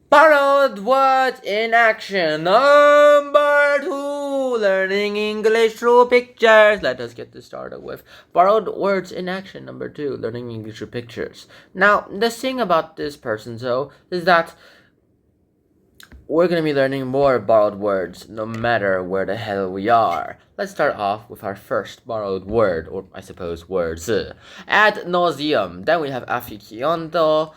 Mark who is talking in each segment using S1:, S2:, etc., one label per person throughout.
S1: Borrowed words in action. Number 2. Learning English through pictures. Let us get this started with borrowed words in action. Number 2. Learning English through pictures. Now, the thing about this person, though, is that we're going to be learning more borrowed words no matter where the hell we are. Let's start off with our first borrowed word, or I suppose words. Ad nauseum. Then we have aficionado,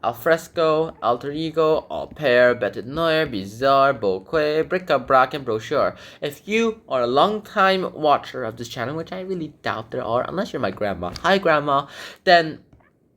S1: alfresco, alter ego, au pair, bête noire, bizarre, bouquet, bric-a-brac, and brochure. If you are a long-time watcher of this channel, which I really doubt there are, unless you're my grandma, hi grandma, then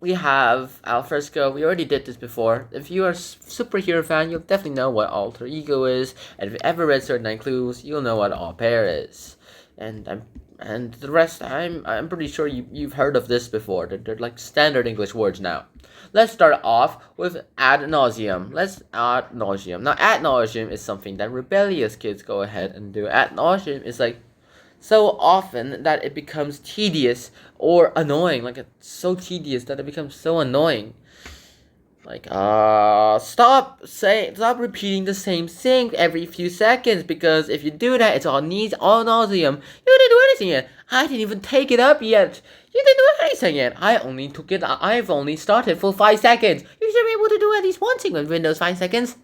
S1: we have alfresco. We already did this before. If you are a superhero fan, you'll definitely know what alter ego is, and if you ever read Certain Nine Clues, you'll know what au pair is. And the rest, I'm pretty sure you've heard of this before. They're like standard English words now. Let's start off with ad nauseum. Now, ad nauseum is something that rebellious kids go ahead and do. Ad nauseum is like so often that it becomes tedious or annoying. Like, it's so tedious that it becomes so annoying. Like, stop repeating the same thing every few seconds, because if you do that, it's all needs all nauseum. You didn't do anything yet. I didn't even take it up yet. You didn't do anything yet. I've only started for 5 seconds. You should be able to do at least one thing within those 5 seconds.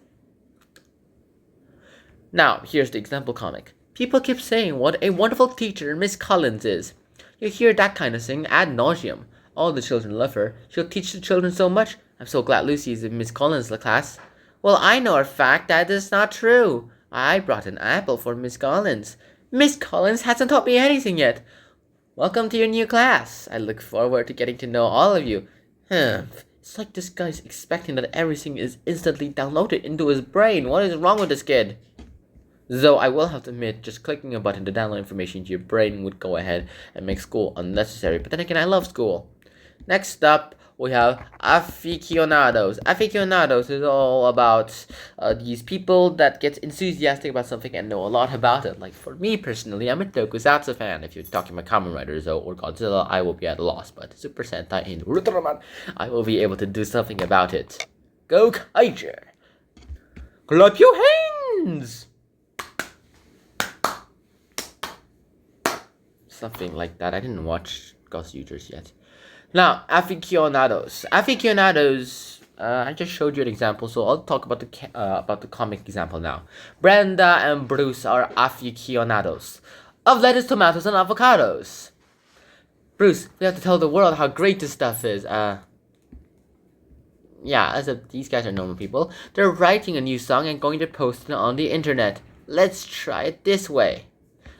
S1: Now, here's the example comic. People keep saying what a wonderful teacher Miss Collins is. You hear that kind of thing ad nauseum. All the children love her. She'll teach the children so much. I'm so glad Lucy is in Miss Collins' class. Well, I know a fact that is not true. I brought an apple for Miss Collins. Miss Collins hasn't taught me anything yet. Welcome to your new class. I look forward to getting to know all of you. It's like this guy's expecting that everything is instantly downloaded into his brain. What is wrong with this kid? Though I will have to admit, just clicking a button to download information to your brain would go ahead and make school unnecessary. But then again, I love school. Next up, we have aficionados. Aficionados is all about these people that get enthusiastic about something and know a lot about it. Like, for me personally, I'm a Tokusatsu fan. If you're talking about Kamen Riders or Godzilla, I will be at a loss. But Super Sentai and Ultraman, I will be able to do something about it. Go Kaiser! Clap your hands! Something like that. I didn't watch Ghost Users yet. Now, aficionados. I just showed you an example, so I'll talk about the comic example now. Brenda and Bruce are aficionados of lettuce, tomatoes, and avocados. Bruce, we have to tell the world how great this stuff is. Yeah, as if these guys are normal people. They're writing a new song and going to post it on the internet. Let's try it this way.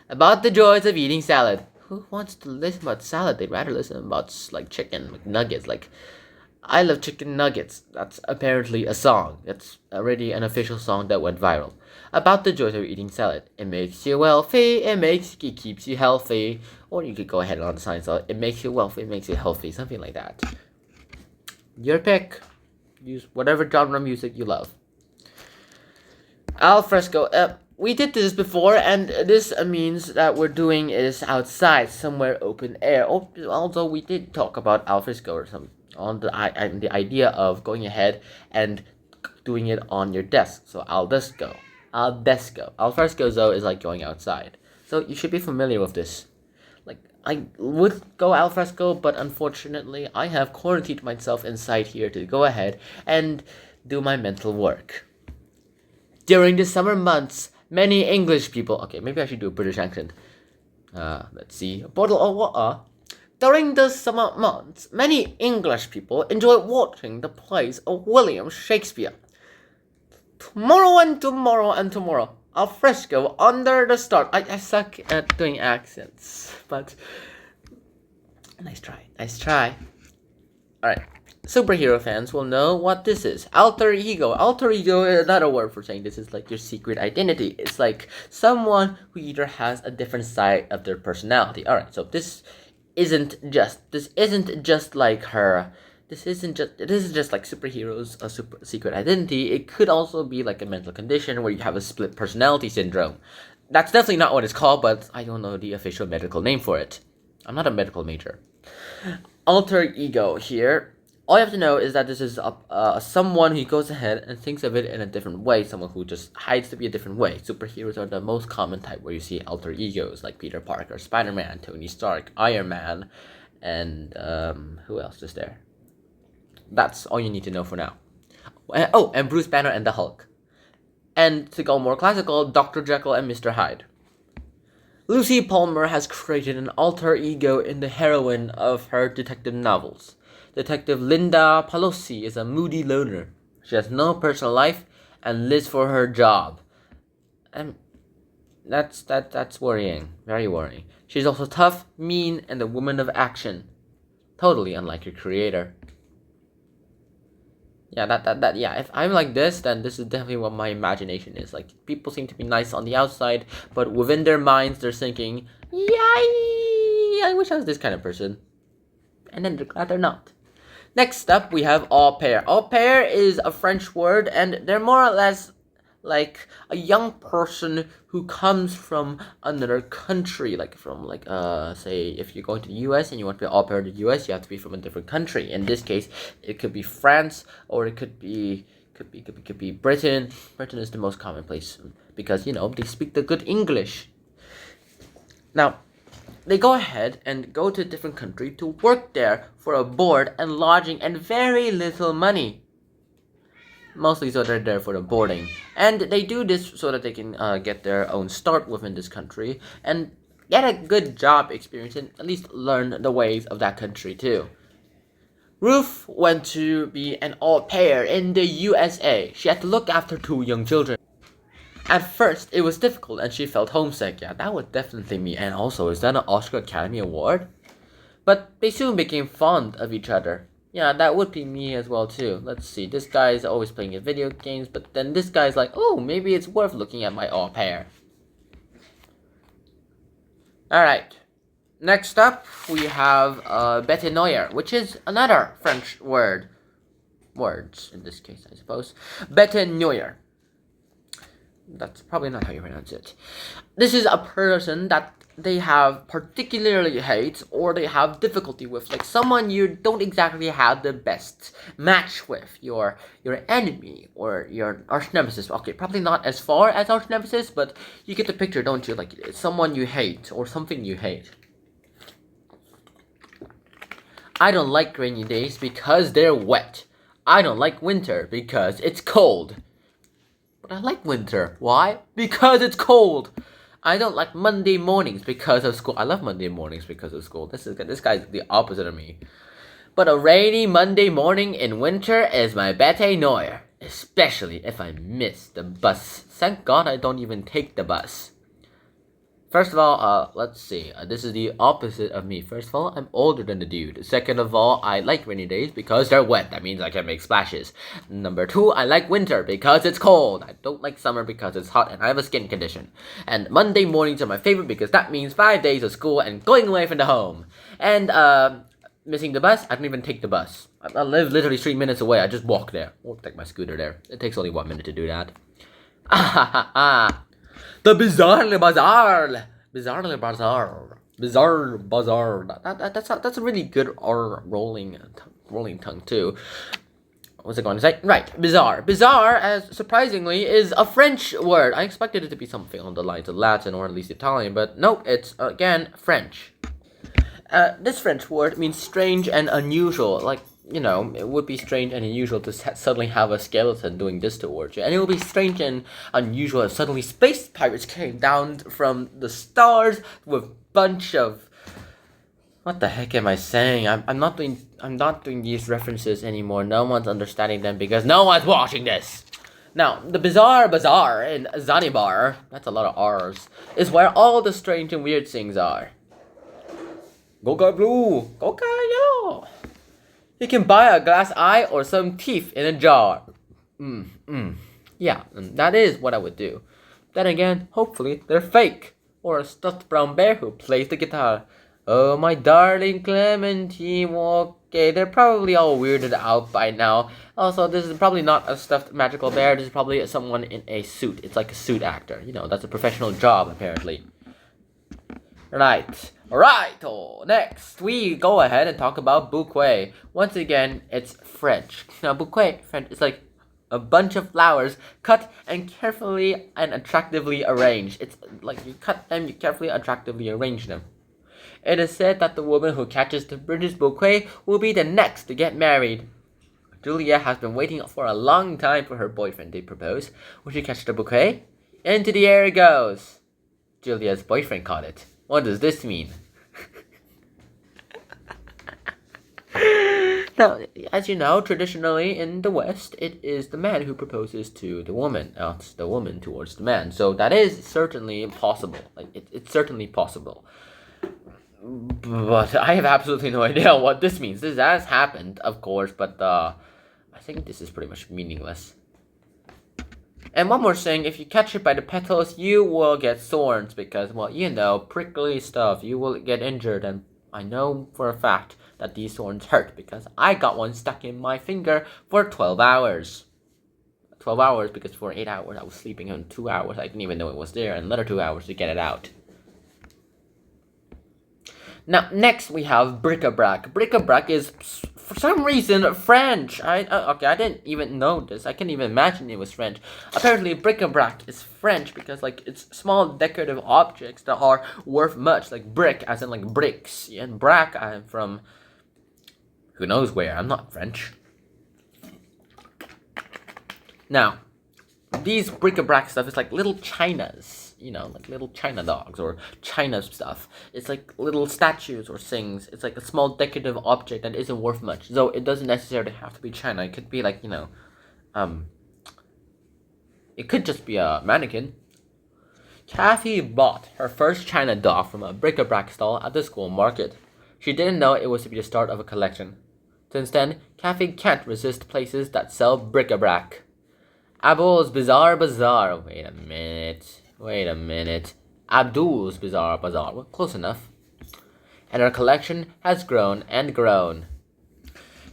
S1: About the joys of eating salad. Who wants to listen about salad? They'd rather listen about, like, chicken nuggets. Like, I love chicken nuggets. That's apparently a song. That's already an official song that went viral. About the joys of eating salad. It makes you wealthy. It keeps you healthy. Or you could go ahead on the science of it makes you wealthy. It makes you healthy. Something like that. Your pick. Use whatever genre of music you love. Al fresco. We did this before, and this means that we're doing is outside, somewhere open air. Although we did talk about alfresco or something on the idea of going ahead and doing it on your desk. So alfresco. Alfresco though is like going outside. So you should be familiar with this. Like, I would go alfresco, but unfortunately I have quarantined myself inside here to go ahead and do my mental work. During the summer months, many English people... Okay, maybe I should do a British accent. Let's see. A bottle of water. During the summer months, many English people enjoy watching the plays of William Shakespeare. Tomorrow and tomorrow and tomorrow. Al fresco under the stars. I suck at doing accents, but... Nice try. Alright. Superhero fans will know what this is. Alter ego. Alter ego is another word for saying this is like your secret identity. It's like someone who either has a different side of their personality. Alright, so this isn't just like her. This isn't just like superheroes, a secret identity. It could also be like a mental condition where you have a split personality syndrome. That's definitely not what it's called, but I don't know the official medical name for it. I'm not a medical major. Alter ego here. All you have to know is that this is someone who goes ahead and thinks of it in a different way, someone who just hides to be a different way. Superheroes are the most common type where you see alter egos like Peter Parker, Spider-Man, Tony Stark, Iron Man, and who else is there? That's all you need to know for now. Oh, and Bruce Banner and the Hulk. And to go more classical, Dr. Jekyll and Mr. Hyde. Lucy Palmer has created an alter ego in the heroine of her detective novels. Detective Linda Pelosi is a moody loner. She has no personal life and lives for her job. And that's worrying, very worrying. She's also tough, mean, and a woman of action. Totally unlike her creator. Yeah, if I'm like this, then this is definitely what my imagination is. Like, people seem to be nice on the outside, but within their minds, they're thinking, yay, I wish I was this kind of person. And then they're glad they're not. Next up, we have au pair. Au pair is a French word, and they're more or less like a young person who comes from another country, like from say if you're going to the US and you want to be au pair in the US, you have to be from a different country. In this case, it could be France, or it could be Britain. Britain is the most common place because they speak the good English. Now, they go ahead and go to a different country to work there for a board and lodging and very little money. Mostly so they're there for the boarding. And they do this so that they can get their own start within this country and get a good job experience and at least learn the ways of that country too. Ruth went to be an au pair in the USA. She had to look after 2 young children. At first, it was difficult and she felt homesick. Yeah, that would definitely me. And also, is that an Oscar Academy Award? But they soon became fond of each other. Yeah, that would be me as well too. Let's see, this guy is always playing video games, but then this guy's like, oh, maybe it's worth looking at my au pair. Alright, next up we have bête noire, which is another French word. Words, in this case, I suppose. Bête noire. That's probably not how you pronounce it. This is a person that they have particularly hate or they have difficulty with, like someone you don't exactly have the best match with, your enemy or your arch nemesis. Okay, probably not as far as arch nemesis, but you get the picture, don't you? Like it's someone you hate or something you hate. I don't like rainy days because they're wet. I don't like winter because it's cold. But I like winter. Why? Because it's cold. I don't like Monday mornings because of school. I love Monday mornings because of school. This guy's the opposite of me. But a rainy Monday morning in winter is my bête noire, especially if I miss the bus. Thank God I don't even take the bus. First of all, let's see. This is the opposite of me. First of all, I'm older than the dude. Second of all, I like rainy days because they're wet. That means I can make splashes. Number 2, I like winter because it's cold. I don't like summer because it's hot and I have a skin condition. And Monday mornings are my favorite because that means 5 days of school and going away from the home. And missing the bus, I don't even take the bus. I live literally 3 minutes away. I just walk there. Or take my scooter there. It takes only 1 minute to do that. The Bizarre Bazaar. Bizarre Bazaar. Bizarre Bazaar. That's a really good rolling tongue too. What was I going to say? Right, bizarre. Bizarre, as surprisingly, is a French word. I expected it to be something on the lines of Latin or at least Italian, but nope, it's again French. This French word means strange and unusual. Like, it would be strange and unusual to suddenly have a skeleton doing this towards you. And it would be strange and unusual if suddenly space pirates came down from the stars with a bunch of... What the heck am I saying? I'm not doing these references anymore. No one's understanding them because no one's watching this. Now, the Bizarre Bazaar in Zanzibar, that's a lot of R's, is where all the strange and weird things are. Go blue, go yellow. You can buy a glass eye or some teeth in a jar. Yeah, that is what I would do. Then again, hopefully they're fake. Or a stuffed brown bear who plays the guitar. Oh, my darling Clementine. Okay, they're probably all weirded out by now. Also, this is probably not a stuffed magical bear. This is probably someone in a suit. It's like a suit actor. That's a professional job, apparently. Right. Alright, next we go ahead and talk about bouquet. Once again, it's French. Now, bouquet, French, is like a bunch of flowers cut and carefully and attractively arranged. It's like you cut them, you carefully, attractively arrange them. It is said that the woman who catches the British bouquet will be the next to get married. Julia has been waiting for a long time for her boyfriend to propose. Will she catch the bouquet? Into the air it goes. Julia's boyfriend caught it. What does this mean? Now, as you know, traditionally in the West, it is the man who proposes to the woman, not the woman towards the man. So that is certainly possible. Like it's certainly possible. But I have absolutely no idea what this means. This has happened, of course, but I think this is pretty much meaningless. And one more thing, if you catch it by the petals, you will get thorns because, well, you know, prickly stuff. You will get injured, and I know for a fact that these thorns hurt because I got one stuck in my finger for 12 hours. 12 hours because for 8 hours I was sleeping, and 2 hours I didn't even know it was there, and another 2 hours to get it out. Now, next we have bric-a-brac. Bric-a-brac is, for some reason, French. I didn't even know this. I can't even imagine it was French. Apparently, bric-a-brac is French because, like, it's small decorative objects that are worth much. Like brick, as in, like, bricks. And brac, I'm from who knows where. I'm not French. Now, these bric-a-brac stuff is like little chinas. You know, like little China dogs or China stuff. It's like little statues or things. It's like a small decorative object that isn't worth much. So it doesn't necessarily have to be China. It could be like, you know, it could just be a mannequin. Kathy bought her first China dog from a bric-a-brac stall at the school market. She didn't know it was to be the start of a collection. Since then, Kathy can't resist places that sell bric-a-brac. Abel's Bizarre Bazaar. Wait a minute. Abdul's Bizarre Bazaar. Well, close enough. And her collection has grown and grown.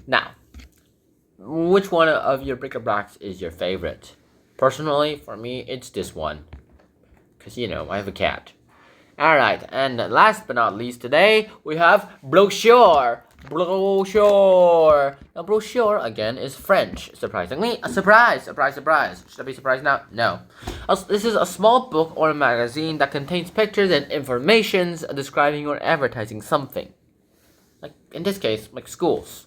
S1: Now, which one of your bric-a-bracs is your favorite? Personally, for me, it's this one. Because, you know, I have a cat. Alright, and last but not least today, we have brochure. Brochure. Now, brochure, again, is French. Surprisingly, a surprise. Surprise. Should I be surprised now? No. This is a small book or a magazine that contains pictures and informations describing or advertising something. Like, in this case, like schools.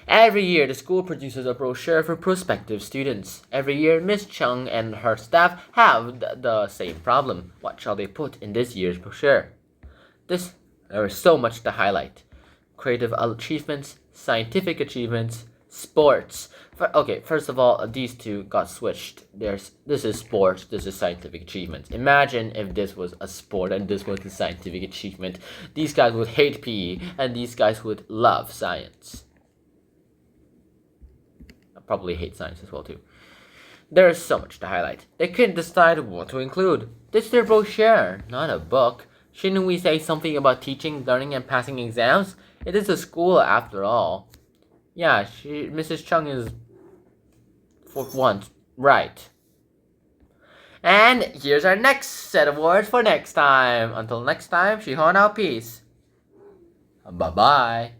S1: Every year, the school produces a brochure for prospective students. Every year, Miss Chung and her staff have the same problem. What shall they put in this year's brochure? There is so much to highlight. Creative achievements, scientific achievements, sports. First of all, these two got switched. This is sports, this is scientific achievements. Imagine if this was a sport and this was a scientific achievement. These guys would hate PE, and these guys would love science. I probably hate science as well, too. There is so much to highlight. They couldn't decide what to include. This is their brochure, not a book. Shouldn't we say something about teaching, learning, and passing exams? It is a school after all. Yeah, Mrs. Chung is, for once, right. And here's our next set of words for next time. Until next time, Shihon out, peace. Bye-bye.